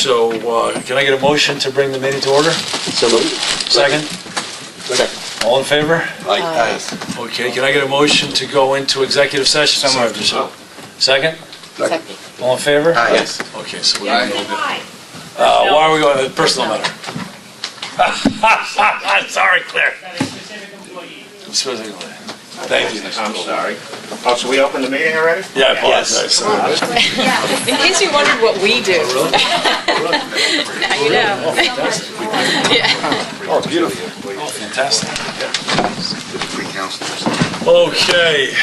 So, can I get a motion to bring the meeting to order? So moved. Second? Second. All in favor? Aye. Okay, can I get a motion to go into executive session? So moved. Second? Second. All in favor? Aye. Yes. Okay, so we're going to go. Why are we going to personal matter? Sorry, Claire. Specific employee. Thank you. I'm sorry. Oh, so we opened the meeting already? Yeah, I apologize. In case you wondered what we do. Now you know. Oh, beautiful. Oh, fantastic. Free counselors. Okay.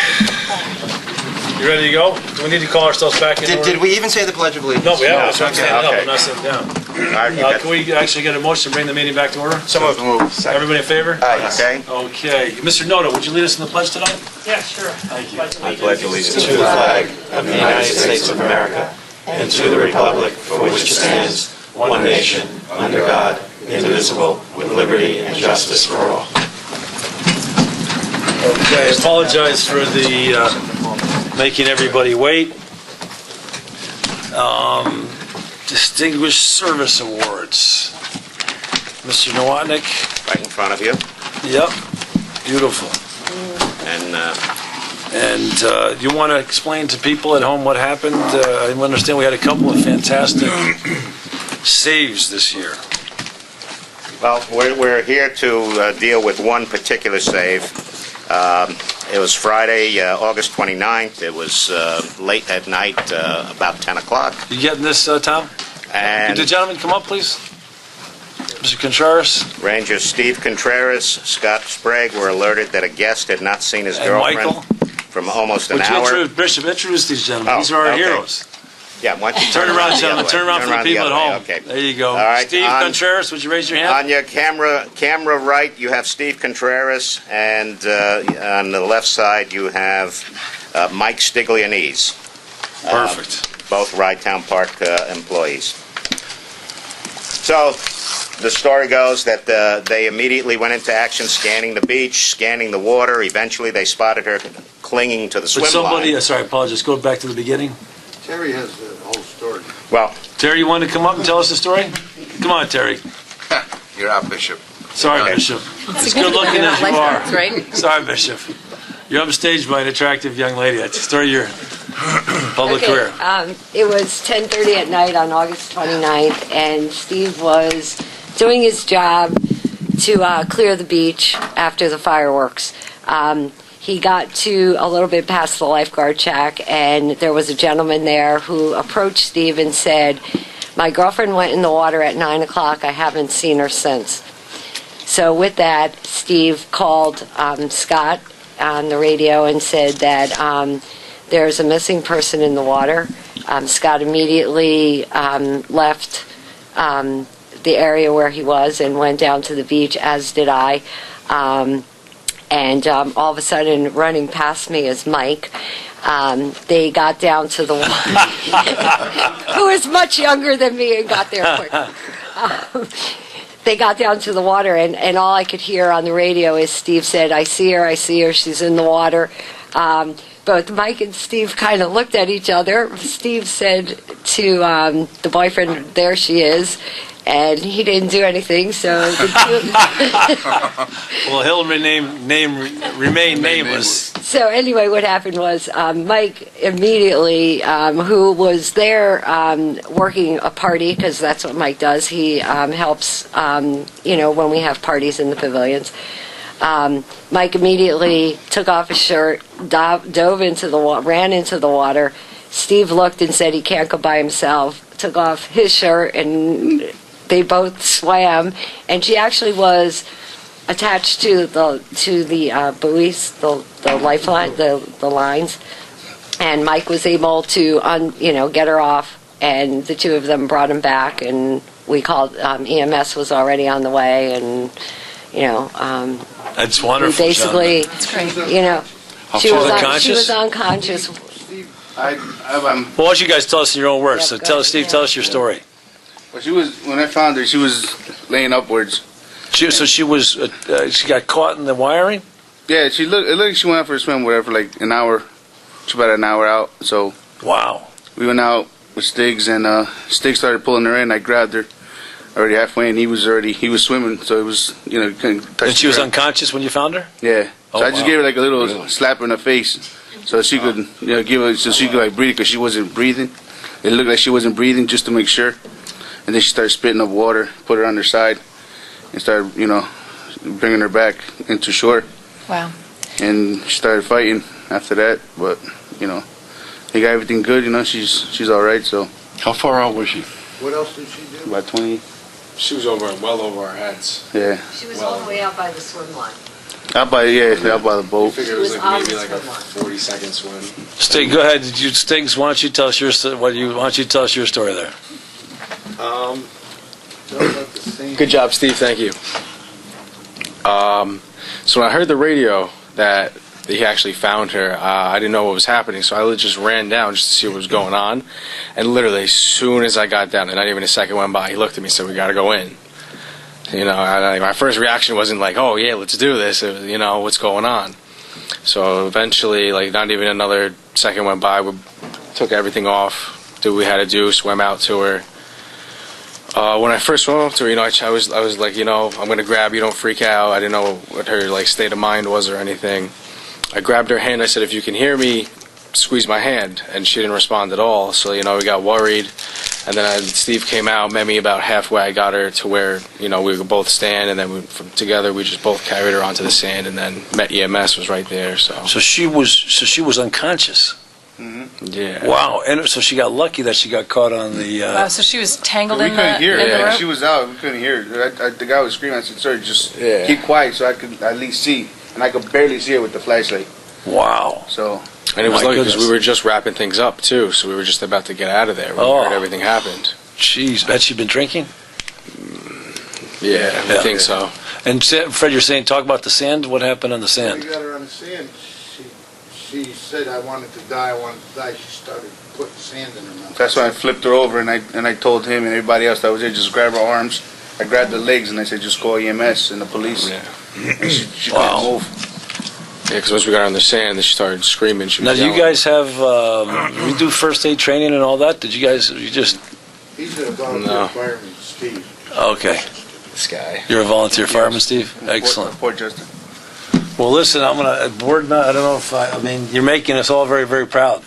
You ready to go? Do we need to call ourselves back in order? Did we even say the Pledge of Allegiance? No, we haven't. That's what I'm saying. No, Okay. we're not sitting down. All right, you got- Can we actually get a motion to bring the meeting back to order? So moved. Second. Everybody in favor? Aye. Okay. Okay. Mr. Noto, would you lead us in the pledge tonight? Yeah, sure. Thank you. I pledge allegiance to the flag of the United States of America and to the republic for which it stands, one nation, under God, indivisible, with liberty and justice for all. Okay, I apologize for the making everybody wait. Distinguished Service Awards. Mr. Nowotnik. Right in front of you. Yep. Beautiful. And And you want to explain to people at home what happened? I understand we had a couple of fantastic saves this year. well, we're here to deal with one particular save. It was Friday, August 29th. It was late at night, about 10 o'clock. You getting this, Tom? And Could the gentleman come up, please? Mr. Contreras? Rangers Steve Contreras, Scott Sprague were alerted that a guest had not seen his And girlfriend Michael? from almost an Would you hour. Bishop, introduce these gentlemen. Oh, These are our okay. heroes. Yeah, why don't you Turn around, the other gentlemen. way. Turn around for the people at other way. home. Okay. There you go. All right, Steve on- Contreras, would you raise your hand? On your camera right, you have Steve Contreras, and on the left side, you have Mike Stiglianese, Perfect. both Ride Town Park employees. So, the story goes that they immediately went into action, scanning the beach, scanning the water. Eventually, they spotted her clinging to the But swim somebody, line. sorry, I apologize. Go back to the beginning. Terry has the whole story. Well, Terry, you want to come up and tell us the story? Come on, Terry. You're out, Bishop. Sorry, Okay. Bishop. As good looking as you are. Lifeguards, right? Sorry, Bishop. You're upstaged by an attractive young lady. That's the story of your public career. It was 10:30 at night on August 29th, and Steve was doing his job to clear the beach after the fireworks. He got to a little bit past the lifeguard shack, and there was a gentleman there who approached Steve and said, "My girlfriend went in the water at 9 o'clock. I haven't seen her since." So with that, Steve called Scott on the radio and said that there's a missing person in the water. Scott immediately left the area where he was and went down to the beach, as did I. And all of a sudden, running past me is Mike. They got down to the water, who is much younger than me and got there quick. They got down to the water, and all I could hear on the radio is Steve said, I see her, she's in the water." Both Mike and Steve kind of looked at each other. Steve said to the boyfriend, "There she is," and he didn't do anything, so the two... Well, he'll remain nameless. So anyway, what happened was Mike immediately, who was there working a party, because that's what Mike does. He helps, when we have parties in the pavilions. Mike immediately took off his shirt, dove into the ran into the water. Steve looked and said he can't go by himself. Took off his shirt, and they both swam. And she actually was attached to the buoys, the lifeline, the lines, and Mike was able to get her off, and the two of them brought him back, and we called EMS was already on the way, and That's wonderful. we basically she was unconscious. I'm Well, why don't you guys tell us in your own words? Yep, So Steve, tell us your story. Well, when I found her, she was laying upwards. She got caught in the wiring? Yeah, it looked like she went out for a swim, whatever, for like an hour. She was about an hour out. So Wow. we went out. Stiggs, and Stiggs started pulling her in. I grabbed her already halfway, and he was swimming, so it was, you couldn't touch And she was the ground. unconscious when you found her? Yeah. So Oh, I just wow. gave her like a little slap in the face, so she could, give her, so she could like breathe, because she wasn't breathing. It looked like she wasn't breathing, just to make sure. And then she started spitting up water, put her on her side, and started, bringing her back into shore. Wow. And she started fighting after that, but they got everything good. She's all right. So How far out was she? What else did she do? about 20. She was well over our heads. Yeah, She was all the way out by the swim line. out by the I boat. figured it was She was like on maybe the like a swim line. 40-second swim. Stig, go ahead. Stiggs, why don't you tell us your story there? Good job, Steve. Thank you. So when I heard the radio that he actually found her, I didn't know what was happening, so I just ran down just to see what was going on. And literally, as soon as I got down, and not even a second went by, he looked at me and said, "We got to go in." My first reaction wasn't like, "Oh yeah, let's do this." It was, what's going on? So eventually, like not even another second went by, we took everything off, did what we had to do, swam out to her. When I first swam up to her, I was like, I'm gonna grab you, don't freak out. I didn't know what her state of mind was or anything. I grabbed her hand. I said, "If you can hear me, squeeze my hand," and she didn't respond at all. So we got worried, and then Steve came out, met me about halfway. I got her to where we could both stand, and then together we just both carried her onto the sand, and then Met EMS was right there. So she was unconscious. yeah, Wow. And so she got lucky that she got caught on the. Wow, so she was tangled We in couldn't hear in her. the rope? She was out. We couldn't hear her. The guy was screaming. I said, "Sir, just Yeah. keep quiet, so I could at least see." And I could barely see her with the flashlight. Wow. So and it was My lucky because goodness. we were just wrapping things up too. So we were just about to get out of there when Oh. we heard everything happened. Jeez, had she been drinking? Yeah, I think so. And Fred, you're saying, talk about the sand. What happened on the We sand? got her on the sand. She said, "I wanted to die. I wanted to die." She started putting sand in her mouth. that's why I flipped her over, and I told him and everybody else that was there, just grab her arms. I grabbed the legs, and I said, "Just call EMS and the police." Yeah. And she Wow. couldn't move. Yeah, because once we got her on the sand, then she started screaming. She was Now, do you yelling. guys have we do first aid training and all that? Did you guys? You just He's a volunteer No. fireman, Steve. okay? This guy. You're a volunteer fireman, Steve. Excellent. Poor Justin. Well, listen, I'm gonna board. I don't know if I mean you're making us all very, very proud.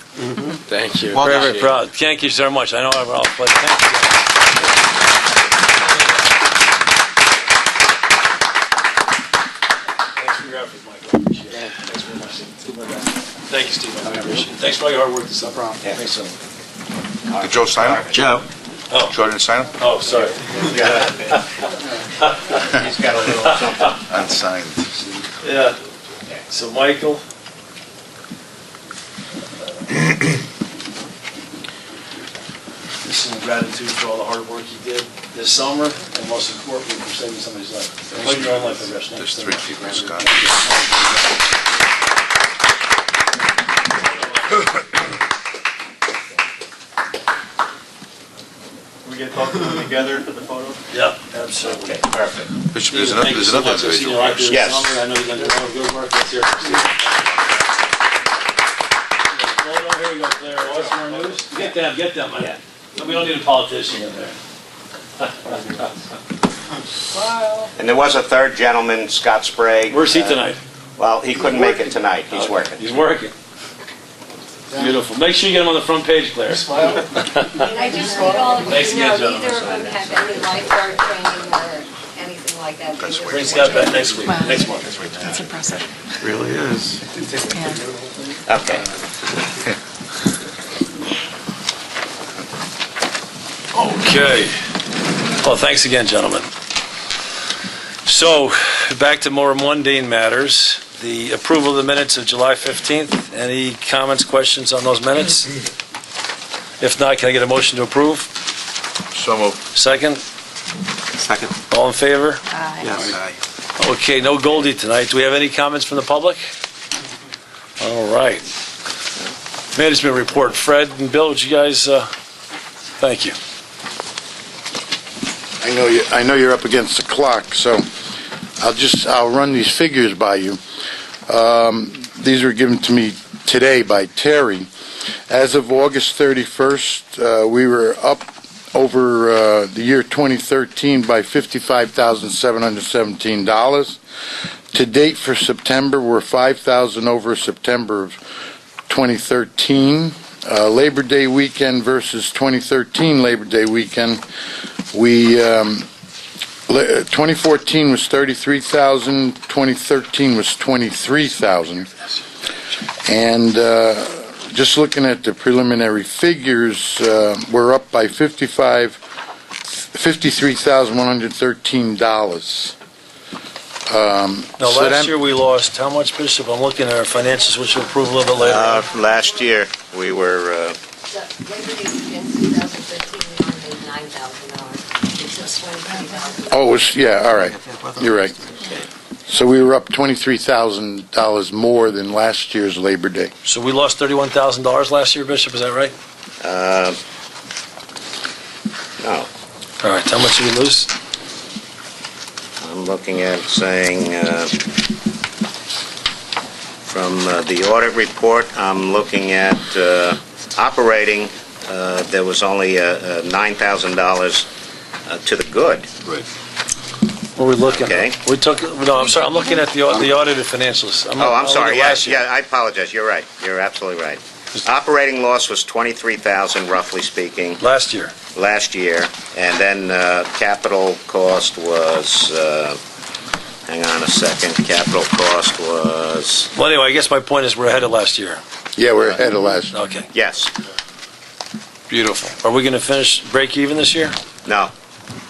Thank you. Very, very Appreciate it. proud. Thank you so much. I know I'm all, but thank you. Thanks for your efforts, Michael. I appreciate it. Thanks very much. Thank you, Steve. I appreciate it. Thanks for all your hard work this summer. Thanks so much. Did Joe sign it? Joe. Oh. Joe didn't sign it? Oh, sorry. He's got a little something. Unsigned. Yeah. So, Michael. This is in gratitude for all the hard work you did this summer, and most importantly, for saving somebody's life. Living your own life, I guess. There's 3 people, Scott. We get both of them together for the photo? Yeah, absolutely. Perfect. Bishop, there's another individual. Yes. I know you've done your own good work. Let's hear it from Steve. Here we go, Claire. Baltimore News. Get them, man. We don't need a politician in there. And there was a third gentleman, Scott Sprague. Where's he tonight? Well, he couldn't make it tonight. He's working. He's working. Beautiful. Make sure you get him on the front page, Claire. And I just need all of you Thanks to know, again, gentlemen. neither of them have any lifeguard training or anything like that. They That's just- where Bring Scott back next week, Wow. next month. That's impressive. Really is. Yeah. Okay. Okay. Well, thanks again, gentlemen. So, back to more mundane matters. The approval of the minutes of July 15th. Any comments, questions on those minutes? If not, can I get a motion to approve? So moved. Second? Second. All in favor? Yes. Okay, no Goldie tonight. Do we have any comments from the public? All right. Management report. Fred and Bill, would you guys, thank you. I know you're up against the clock, so I'll run these figures by you. These were given to me today by Terry. As of August 31st, we were up over the year 2013 by $55,717. To date for September, we're $5,000 over September of 2013. Labor Day weekend versus 2013 Labor Day weekend, 2014 was 33,000, 2013 was 23,000. And just looking at the preliminary figures, we're up by $53,113. Now, last year we lost how much, Bishop? I'm looking at our financials, which will prove a little bit later. Last year, we were... Labor Day weekend 2013, we only made $9,000. It's just $23,000. Oh, it was, yeah, all right. You're right. So we were up $23,000 more than last year's Labor Day. So we lost $31,000 last year, Bishop, is that right? No. All right, how much did we lose? I'm looking at saying, from the audit report, I'm looking at operating, there was only $9,000 to the good. Right. What are we looking Okay. at? We took, no, I'm sorry, I'm looking at the audited financials. I'm sorry, yeah, yeah, I apologize, you're right, you're absolutely right. Operating loss was $23,000, roughly speaking, Last year. last year, and then capital cost was, hang on a second, capital cost was, Well, anyway, I guess my point is we're ahead of last year. Yeah, we're ahead of last. Okay, yes, beautiful. Are we going to finish break even this year? no,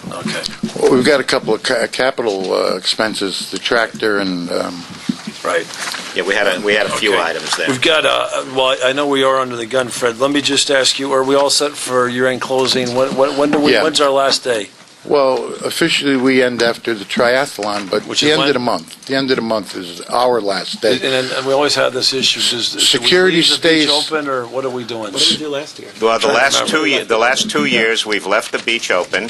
Well, Okay. we've got a couple of capital expenses, the tractor and, Right. yeah, we had a few Okay. items there. We've got, well, I know we are under the gun, Fred. Let me just ask you, are we all set for year-end closing? Yeah. When's our last day? well, officially we end after the triathlon, but Which the is end when? of the month. The end of the month is our last day. And we always have this issue. Should Security we leave the beach stays- open, or what are we doing? What did we do last year? Well, the Trying to last remember. the last 2 years, we've left the beach open.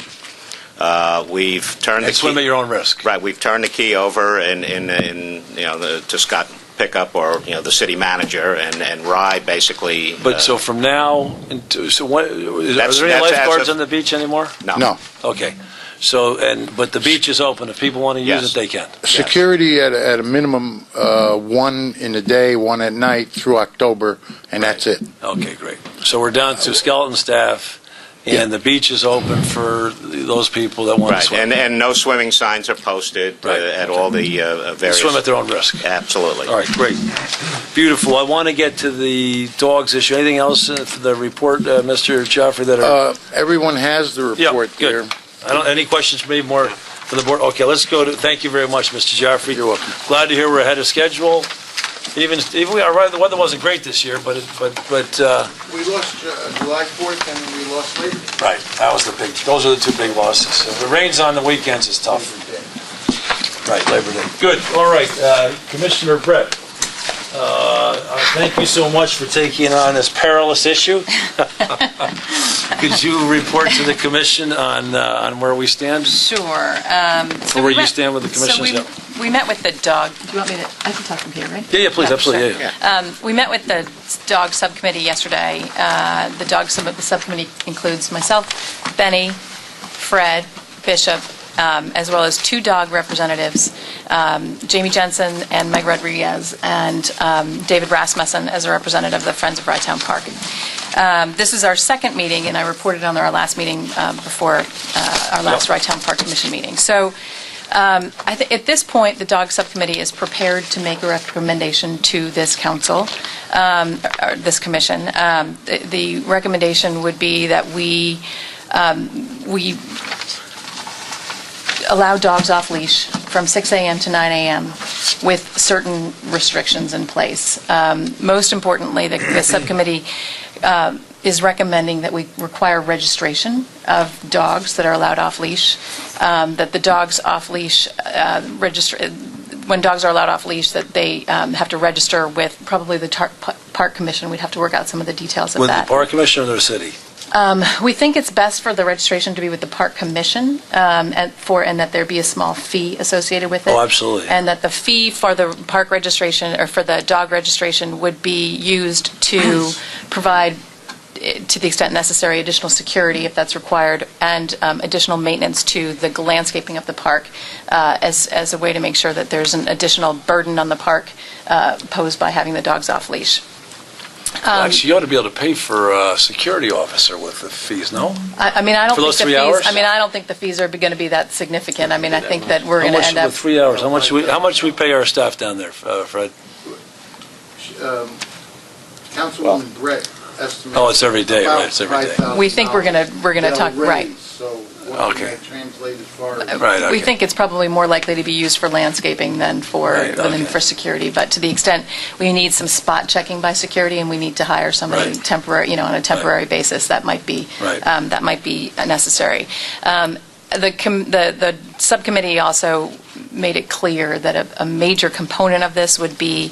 We've turned the And swim at key, your own risk. right. We've turned the key over to Scott Pickup or the city manager and Rye basically. But so from now, are there any That's lifeguards as of- on the beach anymore? No. Okay. So, but the beach is open. If people want to use Yes. it, they can. Security at a minimum, one in the day, one at night through October, and that's it. Okay, great. So we're down to skeleton staff, and the beach is open for those people that want Right, to swim. and no swimming signs are posted Right. at all the various. Swim at their own risk. Absolutely. All right, great. Beautiful. I want to get to the dogs issue. Anything else for the report, Mr. Gioffre, that are... Everyone has the report good. there. Any questions for me more for the board? Okay, let's go to, thank you very much, Mr. Gioffre. You're welcome. Glad to hear we're ahead of schedule. Even we are right, the weather wasn't great this year, but We lost July 4th and we lost Labor Day. right, those are the two big losses. If it rains on the weekends, it's tough. Right, Labor Day. Good, all right, Commissioner Brett, thank you so much for taking on this perilous issue. Could you report to the commission on where we stand? Sure. Or where you stand with the commissioners? So we met with the dog, do you want me to, I can talk from here, right? Yeah, please, absolutely, sure. yeah. We met with the dog subcommittee yesterday. The subcommittee includes myself, Benny, Fred, Bishop, as well as two dog representatives, Jamie Jensen and Meg Rodriguez, and David Rasmussen as a representative of the Friends of Rytown Park. This is our second meeting, and I reported on our last meeting before our last Rytown Park Commission meeting. So at this point, the dog subcommittee is prepared to make a recommendation to this council, or this commission. The recommendation would be that we allow dogs off leash from 6 a.m. to 9 a.m. with certain restrictions in place. Most importantly, the subcommittee is recommending that we require registration of dogs that are allowed off leash, that the dogs off leash when dogs are allowed off leash, that they have to register with probably the park commission. We'd have to work out some of the details of With that. the park commission or the city? We think it's best for the registration to be with the Park Commission, and that there be a small fee associated with it. Oh, absolutely. And that the fee for the park registration, or for the dog registration, would be used to provide, to the extent necessary, additional security if that's required, and additional maintenance to the landscaping of the park, as a way to make sure that there's an additional burden on the park posed by having the dogs off leash. Actually, you ought to be able to pay for a security officer with the fees, no? I mean, I don't For think those the 3 fees. hours? I mean, I don't think the fees are going to be that significant. I mean, I think that we're How going to much end up. with 3 hours? How much do we pay our staff down there, Fred? Councilwoman Brett estimated. Oh, it's every day, right, it's every day. $5,000 We think we're gonna talk, they'll right. raise, So what Okay. can that translate as far as? Right, okay. We think it's probably more likely to be used for landscaping than for Right, okay. security. But to the extent we need some spot checking by security, and we need to hire somebody Right. temporary, on a temporary basis, that might be Right. necessary. The subcommittee also made it clear that a major component of this would be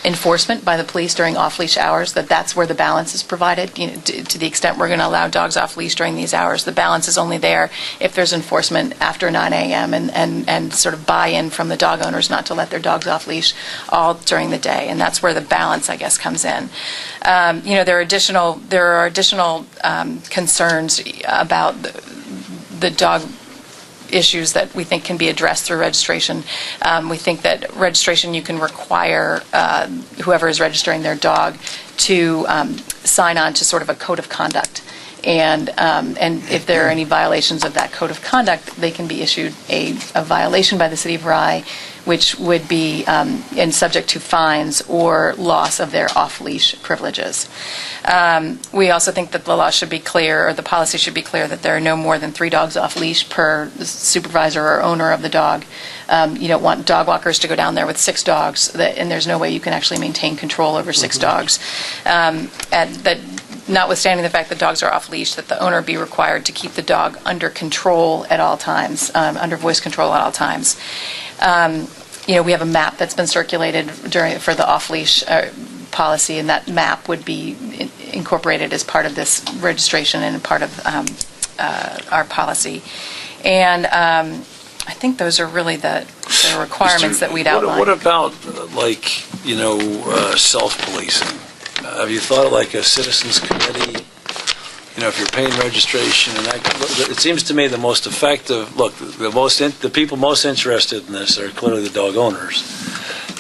enforcement by the police during off-leash hours, that's where the balance is provided. To the extent we're going to allow dogs off-leash during these hours, the balance is only there if there's enforcement after 9 a.m. and sort of buy-in from the dog owners not to let their dogs off-leash all during the day, and that's where the balance, I guess, comes in. There are additional concerns about the dog issues that we think can be addressed through registration. We think that registration, you can require whoever is registering their dog to sign on to sort of a code of conduct. And if there are any violations of that code of conduct, they can be issued a violation by the City of Rye, which would be subject to fines or loss of their off-leash privileges. We also think that the law should be clear, or the policy should be clear, that there are no more than 3 dogs off-leash per supervisor or owner of the dog. You don't want dog walkers to go down there with 6 dogs, and there's no way you can actually maintain control over 6 dogs. And that, notwithstanding the fact that dogs are off-leash, that the owner be required to keep the dog under control at all times, under voice control at all times. We have a map that's been circulated for the off-leash policy, and that map would be incorporated as part of this registration and part of our policy. And I think those are really the requirements that we'd outline. What about, self-policing? Have you thought of like a citizens committee? If you're paying registration, and it seems to me the most effective. Look, the people most interested in this are clearly the dog owners,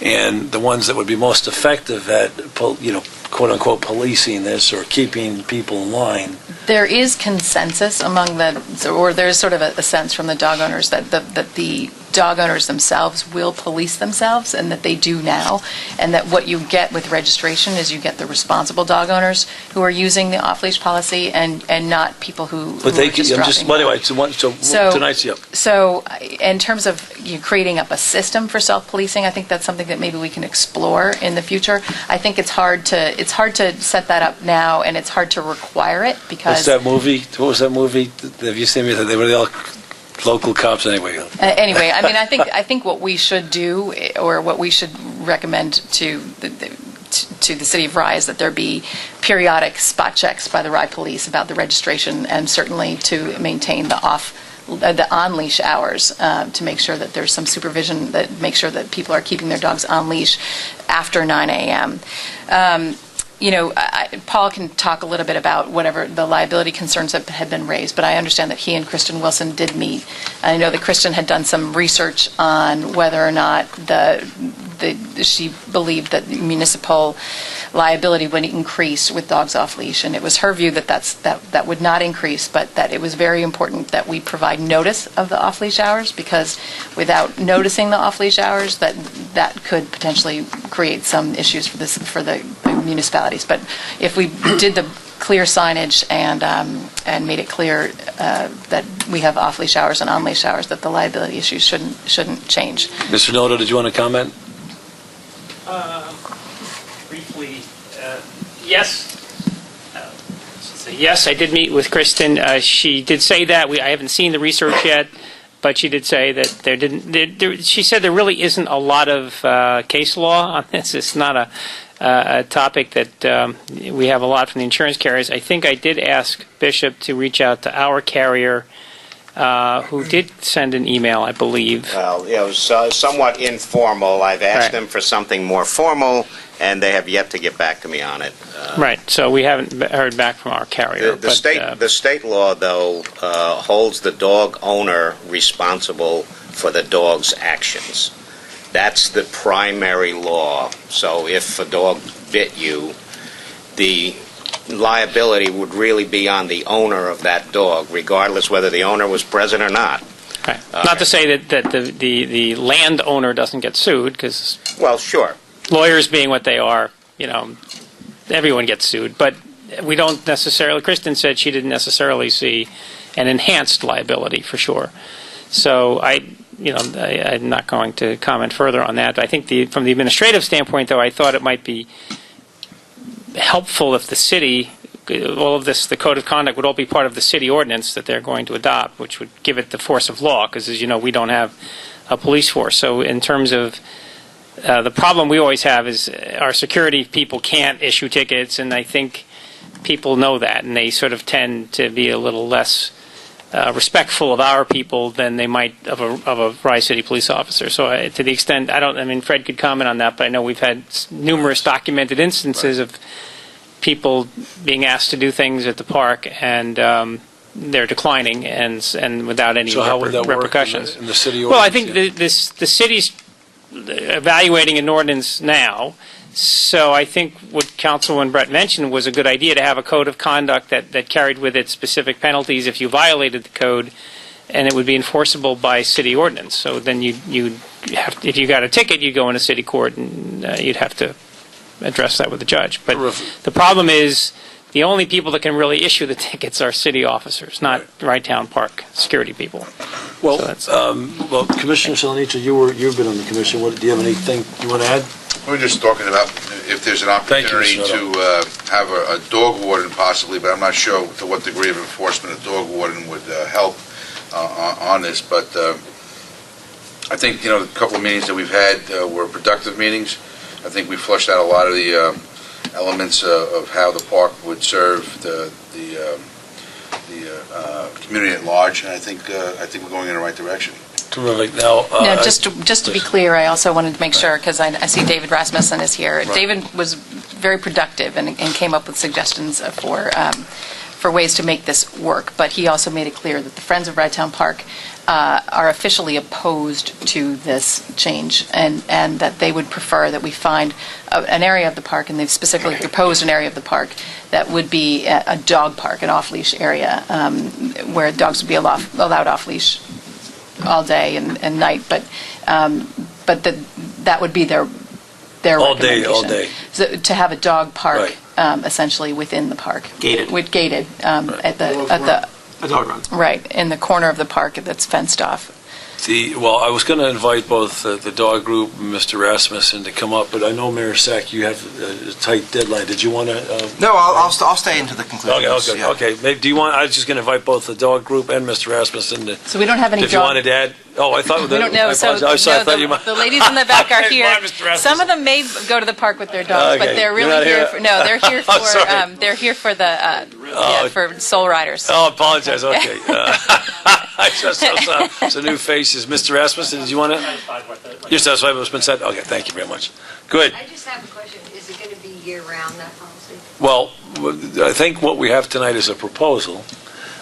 and the ones that would be most effective at, quote unquote, policing this or keeping people in line. There is consensus among there's sort of a sense from the dog owners that the dog owners themselves will police themselves, and that they do now, and that what you get with registration is you get the responsible dog owners who are using the off-leash policy, and not people who But they are just can, dropping by the way, off. so tonight's, yep. So in terms of creating up a system for self-policing, I think that's something that maybe we can explore in the future. I think it's hard to set that up now, and it's hard to require it, because... What's that movie? What was that movie? Have you seen it? They were all local cops anyway. Anyway, I mean, I think what we should do, or what we should recommend to the City of Rye, is that there be periodic spot checks by the Rye Police about the registration, and certainly to maintain the on-leash hours, to make sure that there's some supervision that makes sure that people are keeping their dogs on leash after 9 a.m. Paul can talk a little bit about whatever the liability concerns that had been raised, but I understand that he and Kristen Wilson did meet. I know that Kristen had done some research on whether or not she believed that municipal liability would increase with dogs off leash, and it was her view that that would not increase, but that it was very important that we provide notice of the off leash hours, because without noticing the off leash hours, that could potentially create some issues for the municipalities. But if we did the clear signage and made it clear that we have off leash hours and on leash hours, that the liability issues shouldn't change. Mr. Noto, did you want to comment? Briefly, yes. Yes, I did meet with Kristen. She did say that. I haven't seen the research yet, but she did say that she said there really isn't a lot of case law on this. It's not a topic that we have a lot from the insurance carriers. I think I did ask Bishop to reach out to our carrier, who did send an email, I believe. Well, it was somewhat informal. I've asked them for something more formal, and they have yet to get back to me on it. Right, so we haven't heard back from our carrier. The state law, though, holds the dog owner responsible for the dog's actions. That's the primary law. So if a dog bit you, the liability would really be on the owner of that dog, regardless whether the owner was present or not. Right. Not to say that the landowner doesn't get sued, because well, sure, lawyers being what they are, everyone gets sued. But we don't necessarily. Kristen said she didn't necessarily see an enhanced liability for sure. So I'm not going to comment further on that. But I think from the administrative standpoint, though, I thought it might be helpful if the city, all of this, the code of conduct would all be part of the city ordinance that they're going to adopt, which would give it the force of law, because as you know, we don't have a police force. So in terms of the problem we always have is our security people can't issue tickets, and I think people know that, and they sort of tend to be a little less respectful of our people than they might of a Rye City police officer. So to the extent, Fred could comment on that, but I know we've had numerous documented instances of people being asked to do things at the park, and they're declining, and without any So how would that repercussions. work in the city Well, I ordinance? think the city's evaluating an ordinance now. So I think what Councilman Brett mentioned was a good idea, to have a code of conduct that carried with it specific penalties if you violated the code, and it would be enforceable by city ordinance. So then you'd have, if you got a ticket, you'd go into city court, and you'd have to address that with the judge. But the problem is, the only people that can really issue the tickets are city officers, not Rye Town Park security people. Well, So well, Commissioner Salanitro, you've been on the commission. Do you have anything you want to add? We're just talking about if there's an opportunity to have a dog warden possibly, but I'm not sure to what degree of enforcement a dog warden would help on this. But I think, a couple of meetings that we've had were productive meetings. I think we flushed out a lot of the elements of how the park would serve the community at large, and I think we're going in the right direction. Terrific. Now, just to be clear, I also wanted to make sure, because I see David Rasmussen is here. Right. David was very productive and came up with suggestions for ways to make this work, but he also made it clear that the Friends of Rye Town Park are officially opposed to this change, and that they would prefer that we find an area of the park, and they've specifically proposed an area of the park that would be a dog park, an off-leash area, where dogs would be allowed off-leash all day and night, but that would be their all recommendation. day. So to have a dog park, Right. essentially within the park, Gated. with gated at the A dog run. right in the corner of the park that's fenced off. Well, I was going to invite both the dog group and Mr. Rasmussen to come up, but I know, Mayor Sack, you have a tight deadline. Did you want to? No, I'll stay into the conclusion. Okay. Maybe, do you want? I was just going to invite both the dog group and Mr. Rasmussen to. So we don't have any. If you wanted to add. Oh, I thought we don't know. So I thought you might. The ladies in the back are here. Come on, Mr. Rasmussen. Some of them may go to the park with their dogs, but they're You're really not here. here? They're here for. Oh, sorry. They're here for the for soul riders. Oh, apologize. Okay. I just saw some new faces. Mr. Rasmussen, did you want to? You're satisfied with what's been said? Okay, thank you very much. Good. I just have a question. Is it going to be year-round, that policy? Well, I think what we have tonight is a proposal.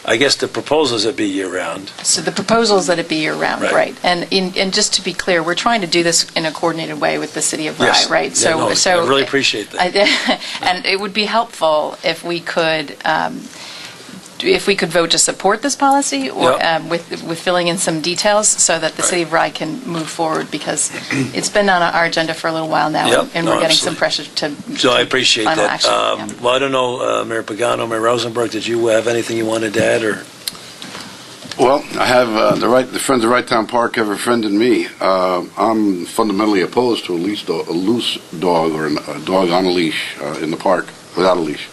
I guess the proposal is it be year-round. So the proposal is that it be year-round, Right. right? And just to be clear, we're trying to do this in a coordinated way with the city of Rye, Yes. right? Yeah, no, I really appreciate that. And it would be helpful if we could vote to support this policy, or with filling in some details, so that the city of Rye can move forward, because it's been on our agenda for a little while now, Yep. and No, we're getting some absolutely. pressure to So I appreciate final that. action. Yeah. Well, I don't know, Mayor Pagano, Mayor Rosenberg, did you have anything you wanted to add, or? Well, I have the Friends of Rye Town Park have befriended me. I'm fundamentally opposed to a loose dog or a dog on a leash in the park without a leash.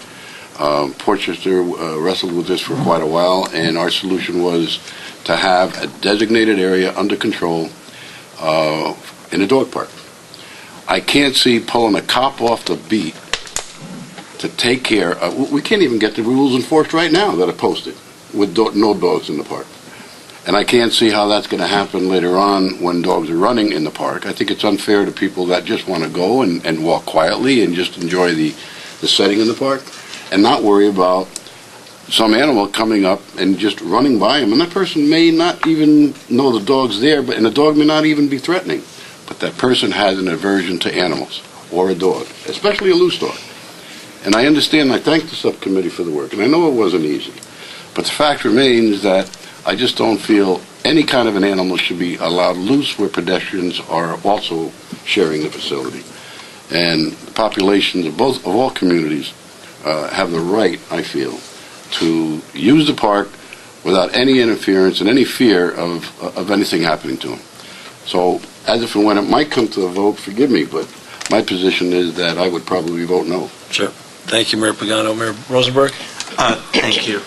Portchester wrestled with this for quite a while, and our solution was to have a designated area under control in a dog park. I can't see pulling a cop off the beat to take care of, we can't even get the rules enforced right now that are posted with no dogs in the park. And I can't see how that's going to happen later on when dogs are running in the park. I think it's unfair to people that just want to go and walk quietly and just enjoy the setting in the park and not worry about some animal coming up and just running by him. And that person may not even know the dog's there, and the dog may not even be threatening. But that person has an aversion to animals or a dog, especially a loose dog. And I understand, I thank the subcommittee for the work, and I know it wasn't easy. But the fact remains that I just don't feel any kind of an animal should be allowed loose where pedestrians are also sharing the facility. And the populations of all communities have the right, I feel, to use the park without any interference and any fear of anything happening to them. So, as if and when it might come to a vote, forgive me, but my position is that I would probably vote no. Sure. Thank you, Mayor Pagano. Mayor Rosenberg? Thank you.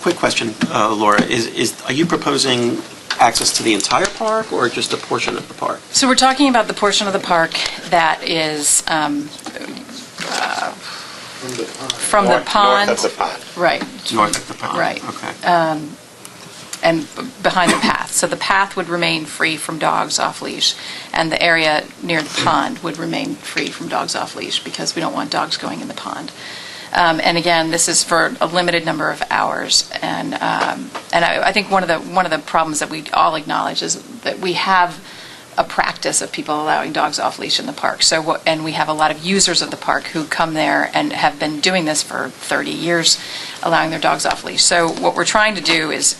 Quick question, Laura. Are you proposing access to the entire park or just a portion of the park? So we're talking about the portion of the park that is from the pond. North of the pond. Right. North of the pond. Right. Okay. And behind the path. So the path would remain free from dogs off leash, and the area near the pond would remain free from dogs off leash because we don't want dogs going in the pond. And again, this is for a limited number of hours. And I think one of the problems that we all acknowledge is that we have a practice of people allowing dogs off leash in the park. And we have a lot of users of the park who come there and have been doing this for 30 years, allowing their dogs off leash. So what we're trying to do is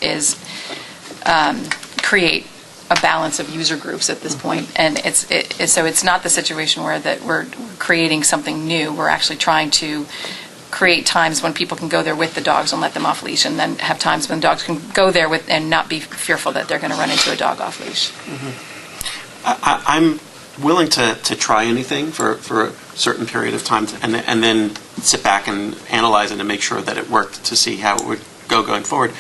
create a balance of user groups at this point. And so it's not the situation where that we're creating something new. We're actually trying to create times when people can go there with the dogs and let them off leash, and then have times when dogs can go there with and not be fearful that they're going to run into a dog off leash. Mm-hmm. I'm willing to try anything for a certain period of time and then sit back and analyze it and make sure that it worked to see how it would go going forward.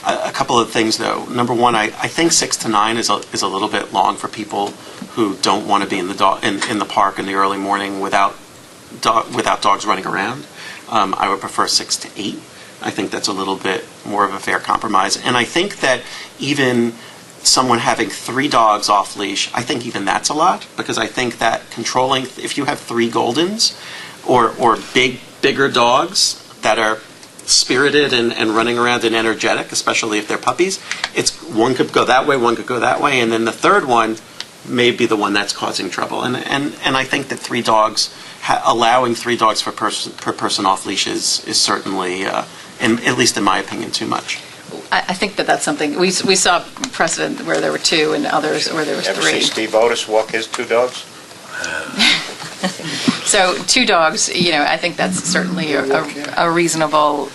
A couple of things, though. Number one, I think 6 to 9 is a little bit long for people who don't want to be in the park in the early morning without dogs running around. I would prefer 6 to 8. I think that's a little bit more of a fair compromise. And I think that even someone having 3 dogs off leash, I think even that's a lot, because I think that controlling, if you have 3 Goldens or bigger dogs that are spirited and running around and energetic, especially if they're puppies, one could go that way, one could go that way, and then the third one may be the one that's causing trouble. And I think that 3 dogs, allowing 3 dogs per person off leash is certainly, at least in my opinion, too much. I think that's something, we saw precedent where there were 2 and others where there was 3. Ever see Steve Otis walk his 2 dogs? So 2 dogs, I think that's certainly a reasonable,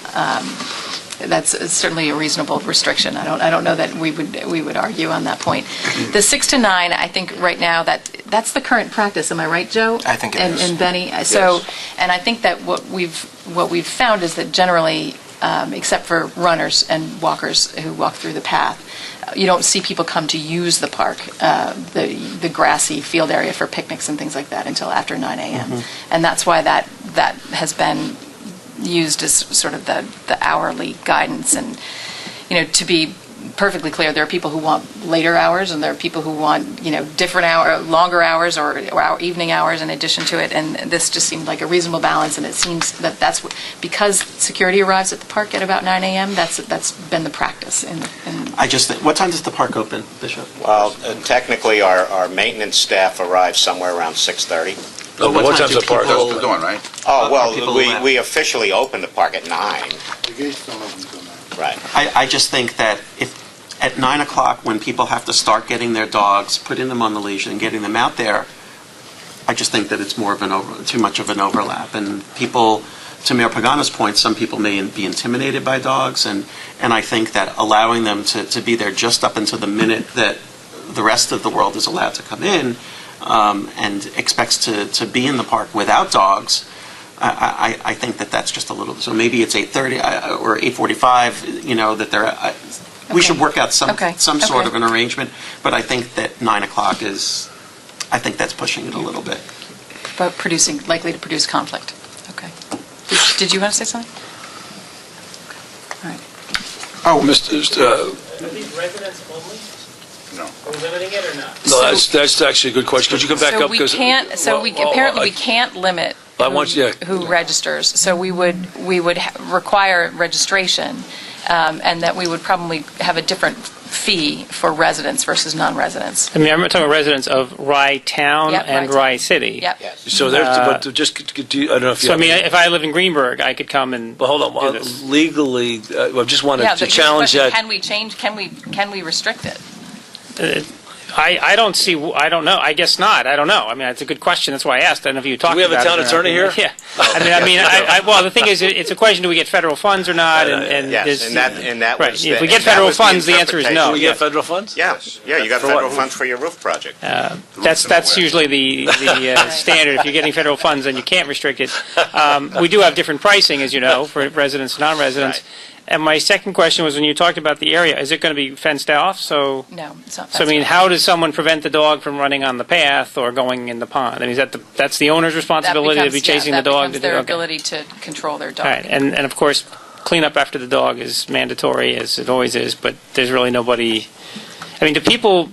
restriction. I don't know that we would argue on that point. The 6 to 9, I think right now that's the current practice. Am I right, Joe? I think it is. And Benny. So, and I think that what we've found is that generally, except for runners and walkers who walk through the path, you don't see people come to use the park, the grassy field area for picnics and things like that until after 9 a.m. Mm-hmm. And that's why that has been used as sort of the hourly guidance. And, to be perfectly clear, there are people who want later hours, and there are people who want, different longer hours or evening hours in addition to it. And this just seemed like a reasonable balance. And it seems that that's because security arrives at the park at about 9 a.m. That's been the practice. What time does the park open, Bishop? Well, technically, our maintenance staff arrives somewhere around 6:30. What time's the park That's open? the doing, right? Oh, well, we officially open the park at 9. The gates don't open till 9. Right. I just think that if at 9 o'clock, when people have to start getting their dogs, putting them on the leash and getting them out there, I just think that it's more of too much of an overlap. And people, to Mayor Pagano's point, some people may be intimidated by dogs, and I think that allowing them to be there just up until the minute that the rest of the world is allowed to come in and expects to be in the park without dogs, I think that's just a little. So maybe it's 8:30 or 8:45. That they're. We should work out some sort of an arrangement. But I think that 9 o'clock is I think that's pushing it a little bit. But likely to produce conflict. Okay. Did you want to say something? All right. Oh, Mr. Are these residents only? No. Are we limiting it or not? No, that's actually a good question. Could you come back So up? we 'Cause- can't, apparently we can't limit I want you- who registers. So we would require registration, and that we would probably have a different fee for residents versus non-residents. I mean, I'm talking about residents of Rye Town Yep, and Rye Rye City. Yep. So there's, but just, I don't know if you. So I have- mean, if I live in Greenberg, I could come and But hold on, do this. legally, I just wanted Yeah, to the challenge question, that. can we change, can we restrict it? I don't see. I don't know. I guess not. I don't know. I mean, it's a good question. That's why I asked. I don't know if you talked. Do we have a about town it or not. attorney here? Yeah. Well, the thing is, it's a question: do we get federal funds or not? And Yes, there's- and that right. was If the- we get and that federal was the funds, the answer is interpretation. no. Do we get federal funds? Yeah, you got For federal what? funds for your roof project. That's usually the standard. If you're getting federal funds, then you can't restrict it. We do have different pricing, as you know, for residents and non-residents. Right. And my second question was, when you talked about the area, is it going to be fenced off? So, No, it's not. so I mean, how does someone prevent the dog from running on the path or going in the pond? I mean, that's the owner's responsibility to be chasing the dog? That becomes their ability to control their dog. All right, and of course, cleanup after the dog is mandatory, as it always is, but there's really nobody, I mean, do people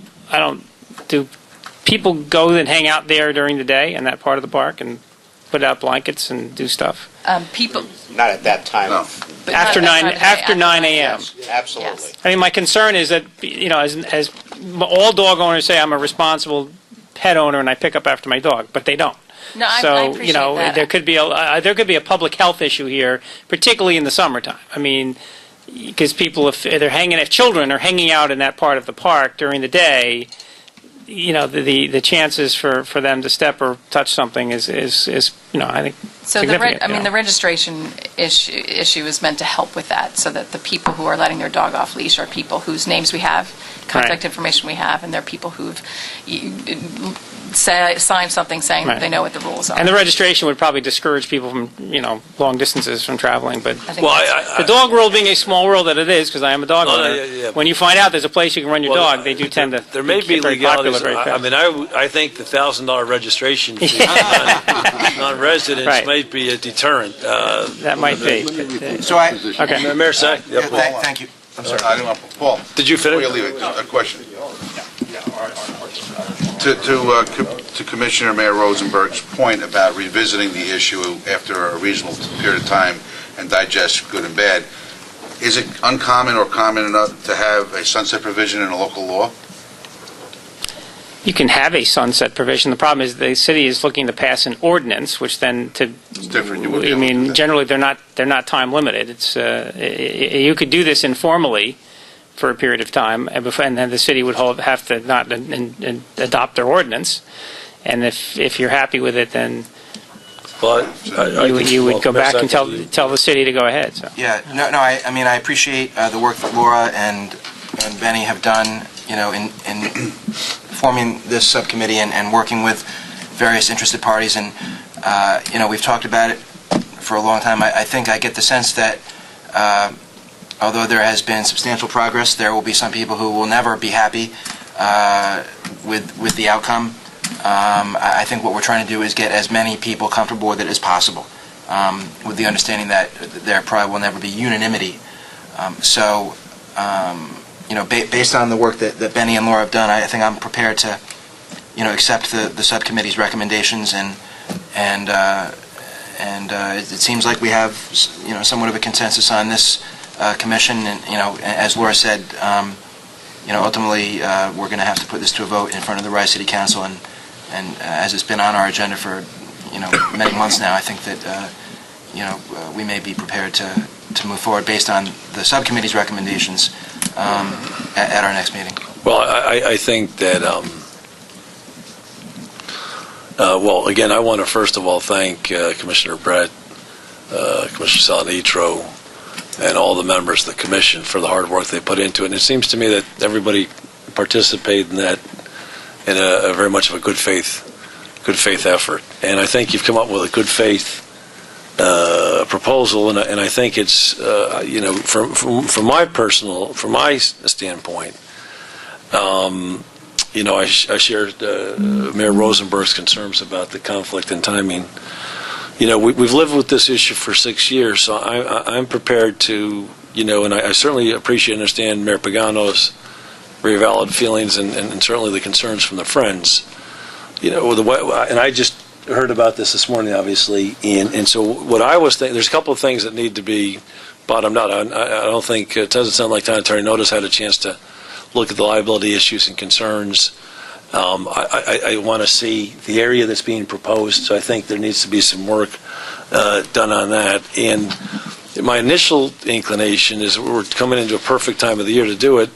go and hang out there during the day in that part of the park and put out blankets and do stuff? People, Not at that time. No. but After not- 9 not- after 9 a.m. Absolutely. Yes. I mean, my concern is that, as all dog owners say, I'm a responsible pet owner and I pick up after my dog, but they don't. No, I So, appreciate that. there could be a public health issue here, particularly in the summertime. I mean, because people, if children are hanging out in that part of the park during the day, the chances for them to step or touch something is I think So significant. the registration issue is meant to help with that, so that the people who are letting their dog off leash are people whose names we have, contact information we have, and they're people who've signed something saying that Right. they know what the rules are. And the registration would probably discourage people from, long distances from traveling. But I think Well, that's- the dog world being a small world that it is, because I am a dog No, no, owner, yeah. when you find out there's a place you can run your Well, dog, they do tend to There may be get very popular legalities. very fast. I mean, I think the $1,000 registration fee for non-residents Right. might be a deterrent. That might be. but, So I, okay. Mayor Sack? Yeah, please. thank you. I'm sorry. I don't know, Paul. Did you finish? Before you leave it, a question. To Commissioner Mayor Rosenberg's point about revisiting the issue after a reasonable period of time and digest good and bad, is it uncommon or common enough to have a sunset provision in a local law? You can have a sunset provision. The problem is the city is looking to pass an ordinance, which then It's different. You wouldn't be able to do that. generally they're not time limited. It's you could do this informally for a period of time, and then the city would have to not adopt their ordinance. And if you're happy with it, then But you would go back and tell the city to go ahead. So. Yeah, no, I mean, I appreciate the work that Laura and Benny have done, in forming this subcommittee and working with various interested parties. And, we've talked about it for a long time. I think I get the sense that although there has been substantial progress, there will be some people who will never be happy with the outcome. I think what we're trying to do is get as many people comfortable with it as possible, with the understanding that there probably will never be unanimity. Based on the work that Benny and Laura have done, I think I'm prepared to, accept the subcommittee's recommendations, and it seems like we have, somewhat of a consensus on this commission. And as Laura said, ultimately we're going to have to put this to a vote in front of the Rice City Council, and as it's been on our agenda for many months now, I think that we may be prepared to move forward based on the subcommittee's recommendations at our next meeting. Well, I think that, again, I want to first of all thank Commissioner Brett, Commissioner Salanitro, and all the members of the commission for the hard work they put into it. And it seems to me that everybody participated in that in a very much of a good faith effort. And I think you've come up with a good faith proposal, and I think it's from my standpoint, I shared Mayor Rosenberg's concerns about the conflict and timing. We've lived with this issue for 6 years, so I'm prepared to, and I certainly appreciate and understand Mayor Pagano's very valid feelings and certainly the concerns from the Friends. And I just heard about this morning, obviously, and so what I was thinking, there's a couple of things that need to be bottomed out. I don't think, it doesn't sound like Town Attorney Notice had a chance to look at the liability issues and concerns. I want to see the area that's being proposed, so I think there needs to be some work done on that. And my initial inclination is we're coming into a perfect time of the year to do it,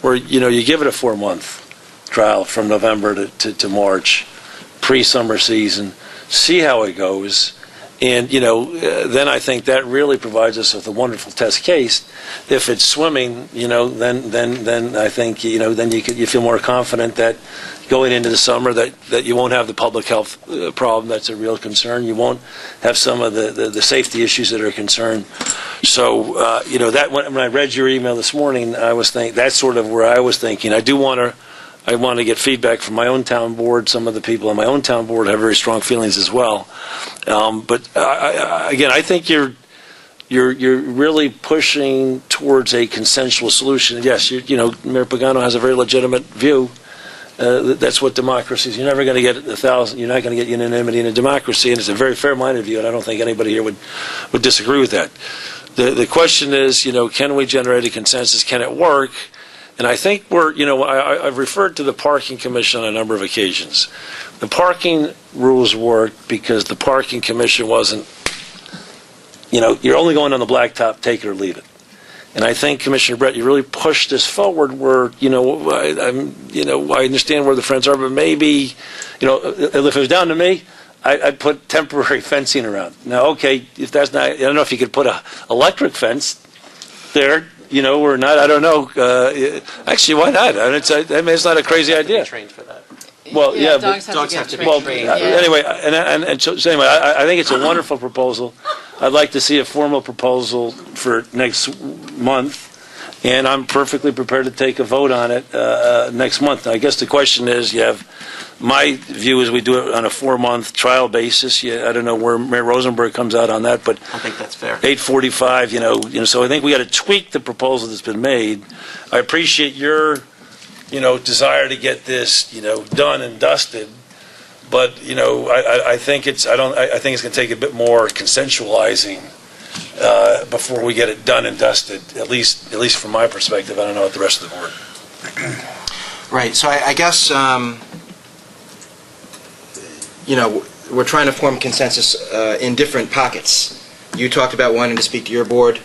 where, you give it a 4-month trial from November to March, pre-summer season, see how it goes. And, then I think that really provides us with a wonderful test case. If it's swimming, then I think, then you feel more confident that going into the summer that you won't have the public health problem that's a real concern. You won't have some of the safety issues that are a concern. So, that when I read your email this morning, I was thinking, that's sort of where I was thinking. I want to get feedback from my own town board. Some of the people on my own town board have very strong feelings as well. But I think you're really pushing towards a consensual solution. Yes, Mayor Pagano has a very legitimate view. That's what democracy is. You're never going to get You're not going to get unanimity in a democracy, and it's a very fair-minded view. And I don't think anybody here would disagree with that. The question is, can we generate a consensus? Can it work? And I think I've referred to the Parking Commission on a number of occasions. The parking rules worked because the Parking Commission wasn't, you're only going on the blacktop, take it or leave it. And I think, Commissioner Brett, you really pushed this forward where, I understand where the Friends are, but maybe, if it was down to me, I'd put temporary fencing around. Now, okay, if that's not, I don't know if you could put a electric fence there, or not, I don't know. Actually, why not? It's not a crazy idea. Trained for that. Well, yeah, dogs but have to be trained. Anyway, so anyway, I think it's a wonderful proposal. I'd like to see a formal proposal for next month, and I'm perfectly prepared to take a vote on it next month. Now, I guess the question is, my view is we do it on a 4-month trial basis. I don't know where Mayor Rosenberg comes out on that, but I think that's fair. 8:45, so I think we got to tweak the proposal that's been made. I appreciate your, desire to get this, done and dusted, but I think it's going to take a bit more consensualizing before we get it done and dusted. At least from my perspective. I don't know what the rest of the board. Right. So I guess. We're trying to form consensus in different pockets. You talked about wanting to speak to your board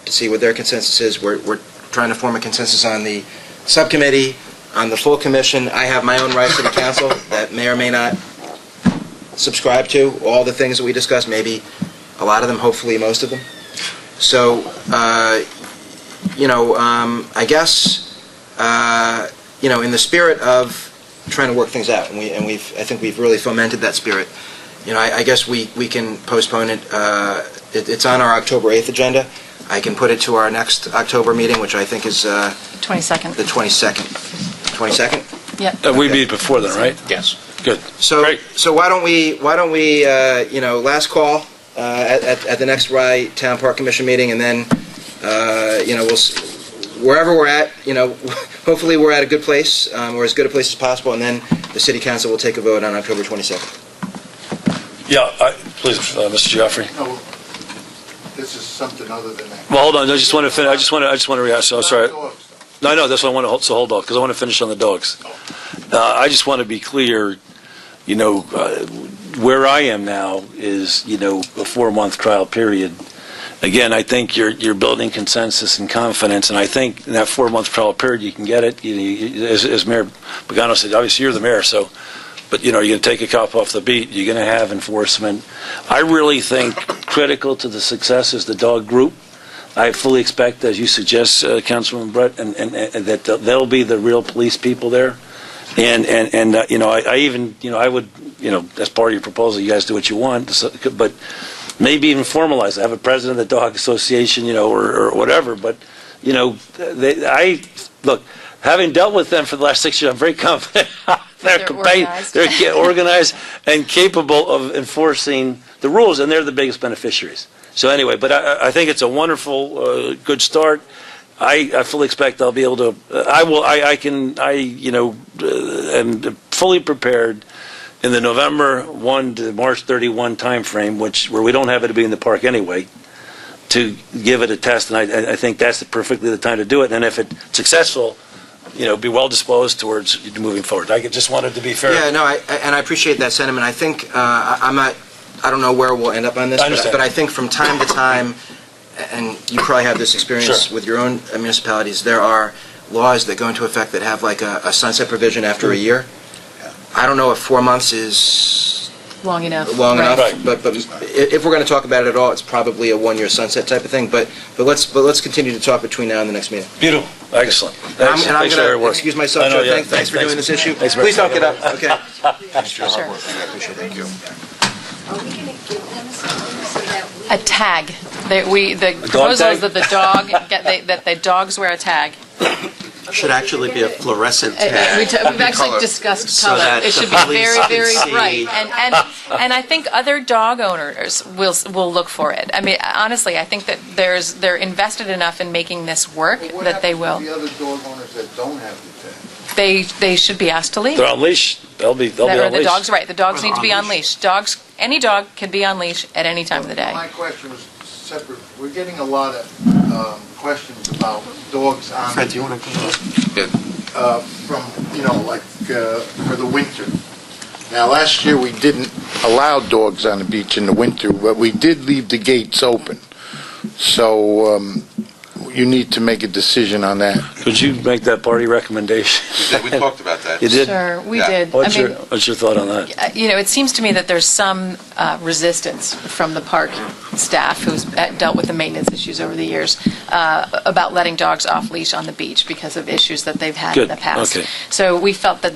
to see what their consensus is. We're trying to form a consensus on the subcommittee, on the full commission. I have my own rights to the council that may or may not subscribe to all the things that we discussed, maybe a lot of them, hopefully most of them. So, I guess, in the spirit of trying to work things out, and I think we've really fomented that spirit. I guess we can postpone it. It's on our October 8th agenda. I can put it to our next October meeting, which I think is 22nd. the 22nd. 22nd? Yep. We meet before then, right? Yes. Good. So, Great. so why don't we last call at the next Rye Town Park Commission meeting, and then wherever we're at, hopefully we're at a good place, or as good a place as possible, and then the City Council will take a vote on October 22nd. Yeah, please, Mr. Gioffre. No, this is something other than that. Well, hold on. I just want to finish. I just want to react. So sorry. No, that's what I want to hold. So hold on, because I want to finish on the dogs. I just want to be clear. Where I am now is a 4-month trial period. Again, I think you're building consensus and confidence, and I think in that 4-month trial period you can get it. As Mayor Pagano said, obviously you're the mayor, so. But you're going to take a cop off the beat. You're going to have enforcement. I really think critical to the success is the dog group. I fully expect, as you suggest, Councilman Brett, and that they'll be the real police people there. And I even I would as part of your proposal, you guys do what you want, but maybe even formalize it. Have a president of the dog association, or whatever. But look. having dealt with them for the last 6 years, I'm very confident They're organized. they're organized and capable of enforcing the rules, and they're the biggest beneficiaries. So anyway, but I think it's a wonderful, good start. I fully expect I'll be able to. Am fully prepared in the November 1 to March 31 time frame, where we don't have it to be in the park anyway, to give it a test, and I think that's perfectly the time to do it. And if it's successful, be well disposed towards moving forward. I just wanted to be fair. Yeah, no, I appreciate that sentiment. I think I don't know where we'll end up on this, but I think from time to time, and you probably have this experience with your own municipalities, there are laws that go into effect that have like a sunset provision after a year. I don't know if 4 months is long enough. Right. But if we're going to talk about it at all, it's probably a 1-year sunset type of thing. But let's continue to talk between now and the next meeting. Beautiful, excellent. And I'm going to excuse myself, Joe. Thanks for doing this issue. Please don't get up. Okay. Sure. Thank you. Are we going to give them something so that we... A tag. The proposal is that the dogs wear a tag. Should actually be a fluorescent tag. We've actually discussed So color. that It should the be police very, can very see. bright. And I think other dog owners will look for it. I mean, honestly, I think that they're invested enough in making this work that they will. What happens to the other dog owners that don't have the tag? They should be asked to leave. They're on leash. They'll be on The leash. dogs, right? The dogs need to be on leash. Any dog can be on leash at any time of the day. My question was separate. We're getting a lot of questions about dogs on... Fred, do you want to go? from, for the winter. Now, last year we didn't allow dogs on the beach in the winter, but we did leave the gates open. So you need to make a decision on that. Could you make that party recommendation? We talked about that. You did? Sure, we Yeah. did. What's your thought on that? It seems to me that there's some resistance from the park staff who's dealt with the maintenance issues over the years about letting dogs off leash on the beach because of issues that they've had in the past. Okay. So we felt that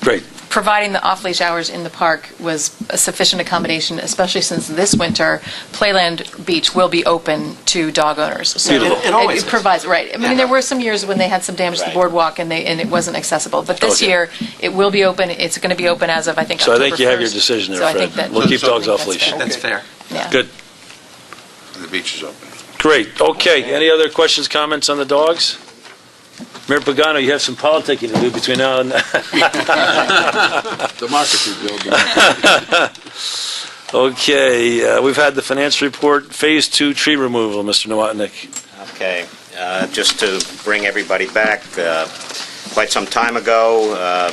Great. providing the off-leash hours in the park was a sufficient accommodation, especially since this winter, Playland Beach will be open to dog owners. So Beautiful. It always is. provides, right. I mean, there were some years when they had some damage to the boardwalk and it wasn't accessible. But this Okay. year, it will be open. It's going to be open as of, I think, So I October think you have your 1st. decision there, So I Fred. think that We'll keep dogs off that's leash. fair. That's fair. Yeah. Good. The beach is open. Great. Okay. Any other questions, comments on the dogs? Mayor Pagano, you have some politicking to do between now and Democracy, Bill. Okay. We've had the finance report, Phase 2 tree removal, Mr. Nowotnik. Okay, just to bring everybody back, quite some time ago,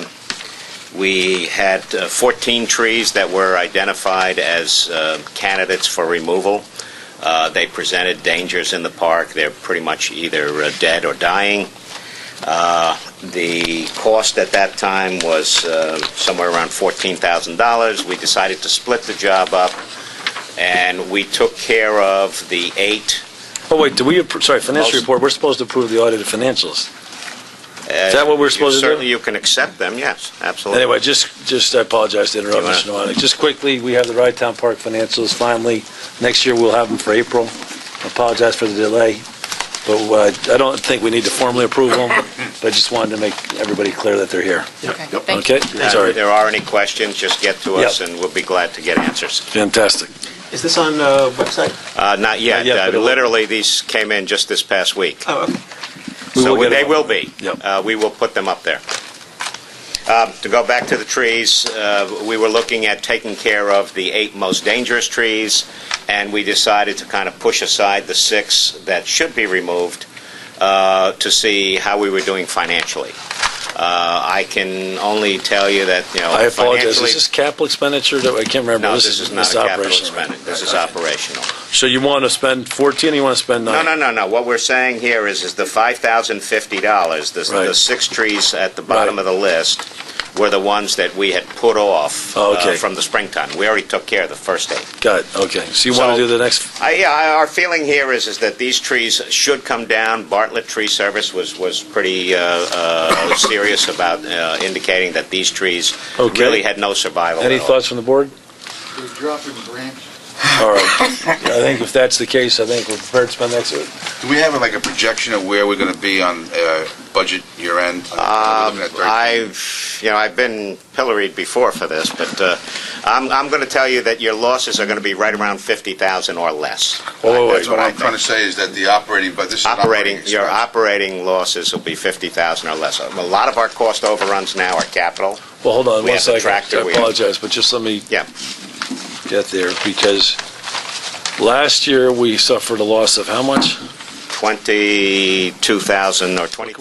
we had 14 trees that were identified as candidates for removal. They presented dangers in the park. They're pretty much either dead or dying. The cost at that time was somewhere around $14,000. We decided to split the job up, and we took care of the 8. Oh, wait, financial report, we're supposed to approve the audited financials. Is that what we're supposed to do? Certainly you can accept them, yes, absolutely. Anyway, just I apologize to interrupt, Mr. Nowotnik. Just quickly, we have the Ride Town Park financials finally. Next year, we'll have them for April. I apologize for the delay, but I don't think we need to formally approve them, but I just wanted to make everybody clear that they're here. Okay, thank you. Okay? If there are any questions, just get to us, Yep. and we'll be glad to get answers. Fantastic. Is this on the website? Not yet. Not yet, but it will. Literally, these came in just this past week. Oh, okay. So will get they them. will be. Yep. We will put them up there. To go back to the trees, we were looking at taking care of the 8 most dangerous trees, and we decided to kind of push aside the 6 that should be removed to see how we were doing financially. I can only tell you that, I apologize. financially... Is this capital expenditure? I can't remember. No, this is not a capital operational. expenditure. This is operational. So you want to spend 14 or you want to spend 9? No. What we're saying here is the $5,050, the 6 trees at the bottom of the list were the ones that we had put off from the springtime. We already took care of the first 8. Got it. Okay. So you want to do the next? Our feeling here is that these trees should come down. Bartlett Tree Service was pretty serious about indicating that these trees really had no survival. Any at all. thoughts from the board? They're dropping branches. All right. I think if that's the case, I think we're prepared to spend that. Do we have like a projection of where we're going to be on budget year end? I've been pilloried before for this, but I'm going to tell you that your losses are going to be right around 50,000 or less. That's what I'm trying to say is that the operating, but this is operating expense. Your operating losses will be 50,000 or less. A lot of our cost overruns now are capital. Well, hold on We one have the second. tractor, I we have- apologize, but just let me Yeah. get there, because last year we suffered a loss of how much? 22,000 or 20.